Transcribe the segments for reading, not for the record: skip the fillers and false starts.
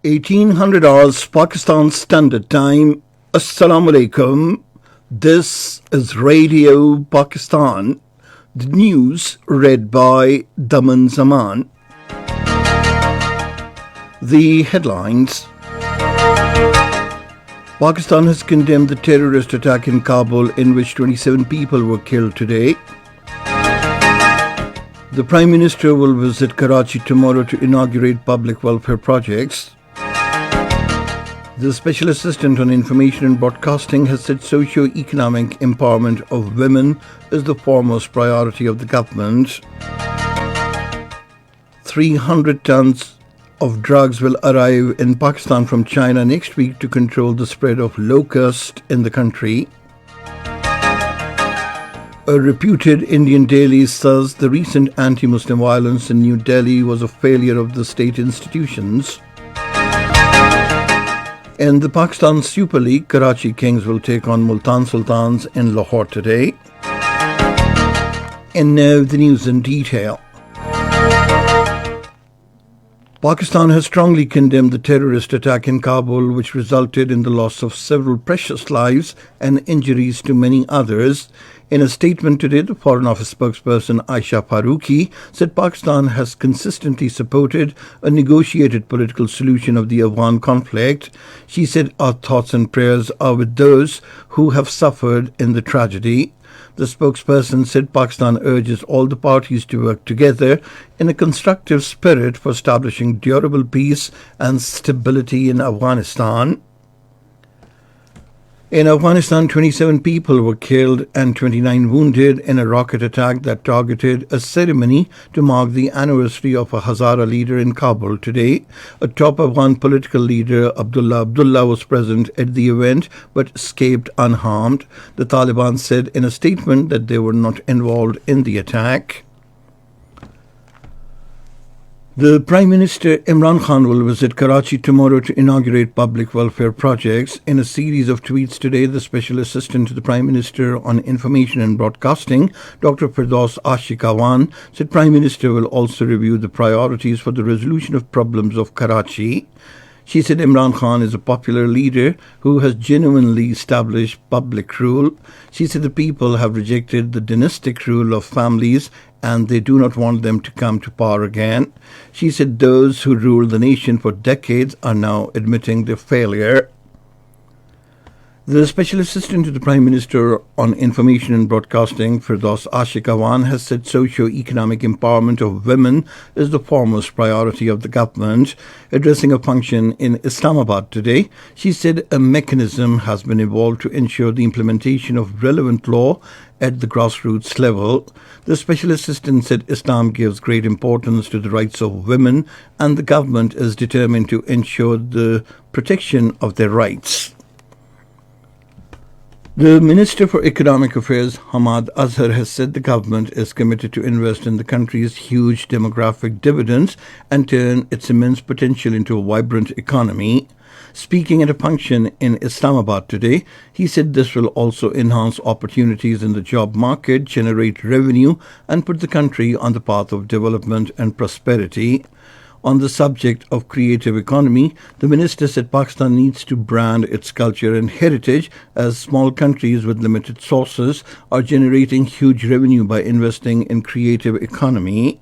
1800 hours Pakistan Standard Time. Assalamu alaikum. This is Radio Pakistan. The news read by Daman Zaman. The headlines. Pakistan has condemned the terrorist attack in Kabul in which 27 people were killed today. The Prime Minister will visit Karachi tomorrow to inaugurate public welfare projects. The Special Assistant on Information and Broadcasting has said socio-economic empowerment of women is the foremost priority of the government. 300 tons of drugs will arrive in Pakistan from China next week to control the spread of locust in the country. A reputed Indian daily says the recent anti-Muslim violence in New Delhi was a failure of the state institutions. In the Pakistan Super League, Karachi Kings will take on Multan Sultans in Lahore today. And now the news in detail. Pakistan has strongly condemned the terrorist attack in Kabul, which resulted in the loss of several precious lives and injuries to many others. In a statement today, the Foreign Office spokesperson Aisha Farooqi said Pakistan has consistently supported a negotiated political solution of the Afghan conflict. She said, "Our thoughts and prayers are with those who have suffered in the tragedy." The spokesperson said Pakistan urges all the parties to work together in a constructive spirit for establishing durable peace and stability in Afghanistan. In Afghanistan, 27 people were killed and 29 wounded in a rocket attack that targeted a ceremony to mark the anniversary of a Hazara leader in Kabul today. A top Afghan political leader, Abdullah was present at the event but escaped unharmed. The Taliban said in a statement that they were not involved in the attack. The Prime Minister Imran Khan will visit Karachi tomorrow to inaugurate public welfare projects. In a series of tweets today, the Special Assistant to the Prime Minister on Information and Broadcasting, Dr. Firdaus Ashikawan, said Prime Minister will also review the priorities for the resolution of problems of Karachi. She said Imran Khan is a popular leader who has genuinely established public rule. She said the people have rejected the dynastic rule of families and they do not want them to come to power again. She said those who ruled the nation for decades are now admitting their failure. The Special Assistant to the Prime Minister on Information and Broadcasting, Firdaus Ashikawan, has said socio-economic empowerment of women is the foremost priority of the government. Addressing a function in Islamabad today, she said a mechanism has been evolved to ensure the implementation of relevant law at the grassroots level. The Special Assistant said Islam gives great importance to the rights of women and the government is determined to ensure the protection of their rights. The Minister for Economic Affairs, Hamad Azhar, has said the government is committed to invest in the country's huge demographic dividends and turn its immense potential into a vibrant economy. Speaking at a function in Islamabad today, he said this will also enhance opportunities in the job market, generate revenue, and put the country on the path of development and prosperity. On the subject of creative economy, the minister said Pakistan needs to brand its culture and heritage as small countries with limited sources are generating huge revenue by investing in creative economy.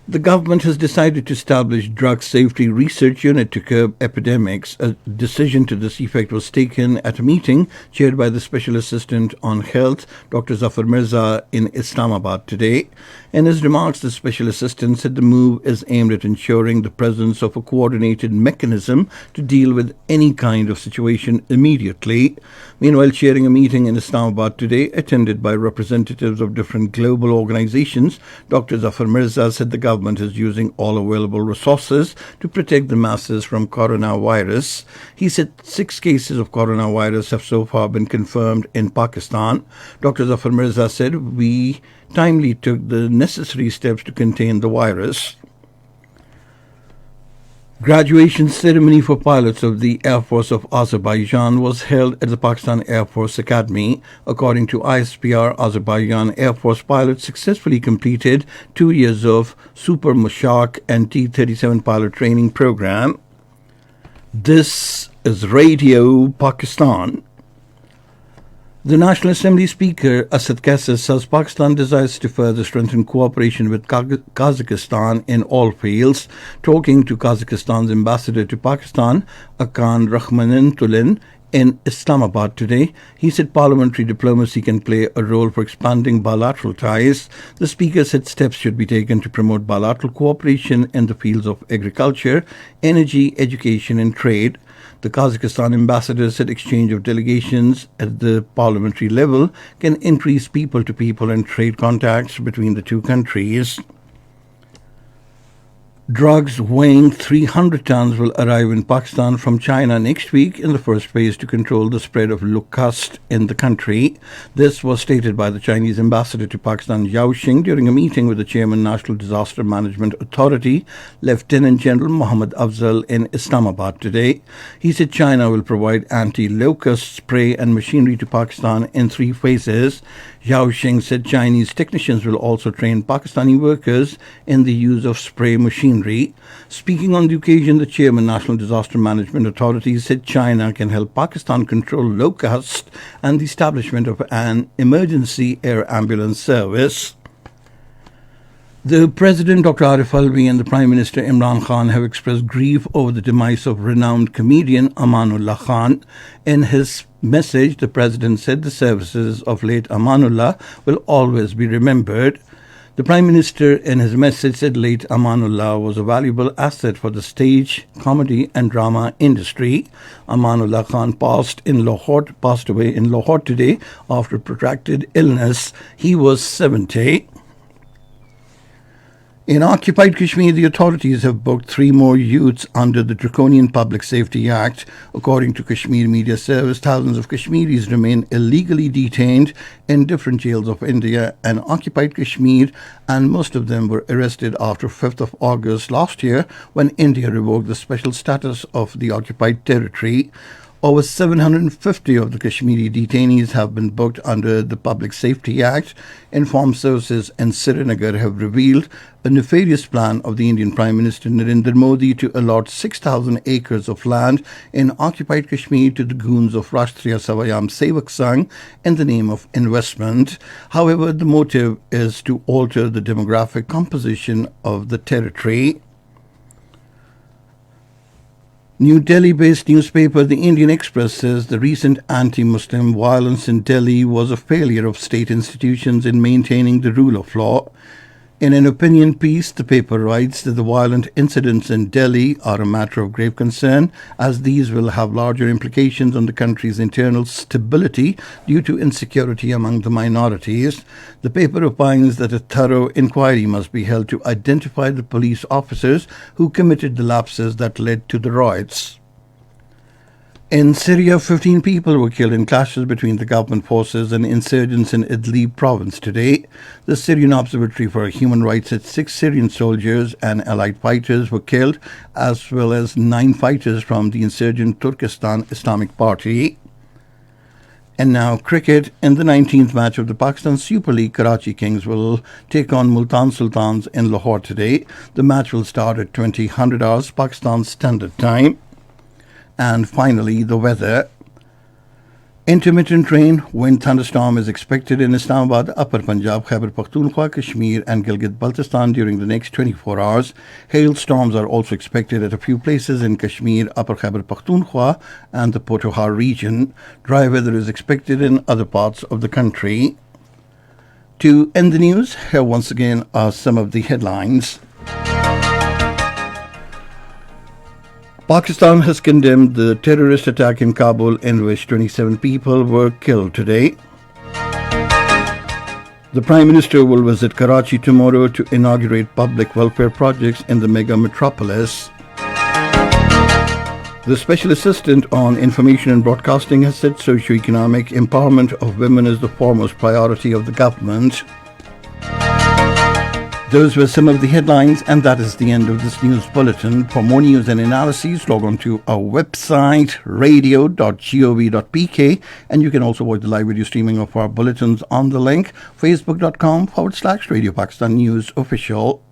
The government has decided to establish drug safety research unit to curb epidemics. A decision to this effect was taken at a meeting chaired by the Special Assistant on Health, Dr. Zafar Mirza, in Islamabad today. In his remarks, the Special Assistant said the move is aimed at ensuring the presence of a coordinated mechanism to deal with any kind of situation immediately. Meanwhile, chairing a meeting in Islamabad today, attended by representatives of different global organizations, Dr. Zafar Mirza said the government is using all available resources to protect the masses from coronavirus. He said 6 cases of coronavirus have so far been confirmed in Pakistan. Dr. Zafar Mirza said, "We timely took the necessary steps to contain the virus." Graduation ceremony for pilots of the Air Force of Azerbaijan was held at the Pakistan Air Force Academy. According to ISPR, Azerbaijan Air Force pilots successfully completed 2 years of Super Mushak and T-37 pilot training program. This is Radio Pakistan. The National Assembly Speaker Asad Kassas says Pakistan desires to further strengthen cooperation with Kazakhstan in all fields. Talking to Kazakhstan's ambassador to Pakistan, Akan Rahmanintulin, in Islamabad today, he said parliamentary diplomacy can play a role for expanding bilateral ties. The speaker said steps should be taken to promote bilateral cooperation in the fields of agriculture, energy, education and trade. The Kazakhstan ambassador said exchange of delegations at the parliamentary level can increase people-to-people and trade contacts between the two countries. Drugs weighing 300 tons will arrive in Pakistan from China next week in the first phase to control the spread of locust in the country. This was stated by the Chinese ambassador to Pakistan, Yao Xing, during a meeting with the chairman National Disaster Management Authority, Lieutenant General Mohammad Afzal, in Islamabad today. He said China will provide anti-locust spray and machinery to Pakistan in 3 phases. Yao Xing said Chinese technicians will also train Pakistani workers in the use of spray machinery. Speaking on the occasion, the chairman, National Disaster Management Authority, said China can help Pakistan control locust and the establishment of an emergency air ambulance service. The President, Dr. Arif Alvi, and the Prime Minister, Imran Khan, have expressed grief over the demise of renowned comedian Amanullah Khan. In his message, the President said the services of late Amanullah will always be remembered. The Prime Minister, in his message, said late Amanullah was a valuable asset for the stage, comedy and drama industry. Amanullah Khan passed away in Lahore today after protracted illness. He was 70. In occupied Kashmir, the authorities have booked 3 more youths under the Draconian Public Safety Act. According to Kashmir Media Service, thousands of Kashmiris remain illegally detained in different jails of India and occupied Kashmir, and most of them were arrested after 5th of August last year when India revoked the special status of the occupied territory. Over 750 of the Kashmiri detainees have been booked under the Public Safety Act. Informed sources in Srinagar have revealed a nefarious plan of the Indian Prime Minister Narendra Modi to allot 6,000 acres of land in occupied Kashmir to the goons of Rashtriya Savayam Sevak Sangh in the name of investment. However, the motive is to alter the demographic composition of the territory. New Delhi-based newspaper The Indian Express says the recent anti-Muslim violence in Delhi was a failure of state institutions in maintaining the rule of law. In an opinion piece, the paper writes that the violent incidents in Delhi are a matter of grave concern, as these will have larger implications on the country's internal stability due to insecurity among the minorities. The paper opines that a thorough inquiry must be held to identify the police officers who committed the lapses that led to the riots. In Syria, 15 people were killed in clashes between the government forces and insurgents in Idlib province today. The Syrian Observatory for Human Rights said 6 Syrian soldiers and allied fighters were killed, as well as 9 fighters from the insurgent Turkestan Islamic Party. And now cricket. In the 19th match of the Pakistan Super League, Karachi Kings will take on Multan Sultans in Lahore today. The match will start at 2000 hours Pakistan Standard Time. And finally, the weather. Intermittent rain, wind, thunderstorm is expected in Islamabad, Upper Punjab, Khyber Pakhtunkhwa, Kashmir and Gilgit-Baltistan during the next 24 hours. Hailstorms are also expected at a few places in Kashmir, Upper Khyber Pakhtunkhwa and the Potohar region. Dry weather is expected in other parts of the country. To end the news, here once again are some of the headlines. Pakistan has condemned the terrorist attack in Kabul in which 27 people were killed today. The Prime Minister will visit Karachi tomorrow to inaugurate public welfare projects in the mega metropolis. The Special Assistant on Information and Broadcasting has said socio-economic empowerment of women is the foremost priority of the government. Those were some of the headlines, and that is the end of this news bulletin. For more news and analyses, log on to our website, radio.gov.pk, and you can also watch the live video streaming of our bulletins on the link, facebook.com/Radio Pakistan News Official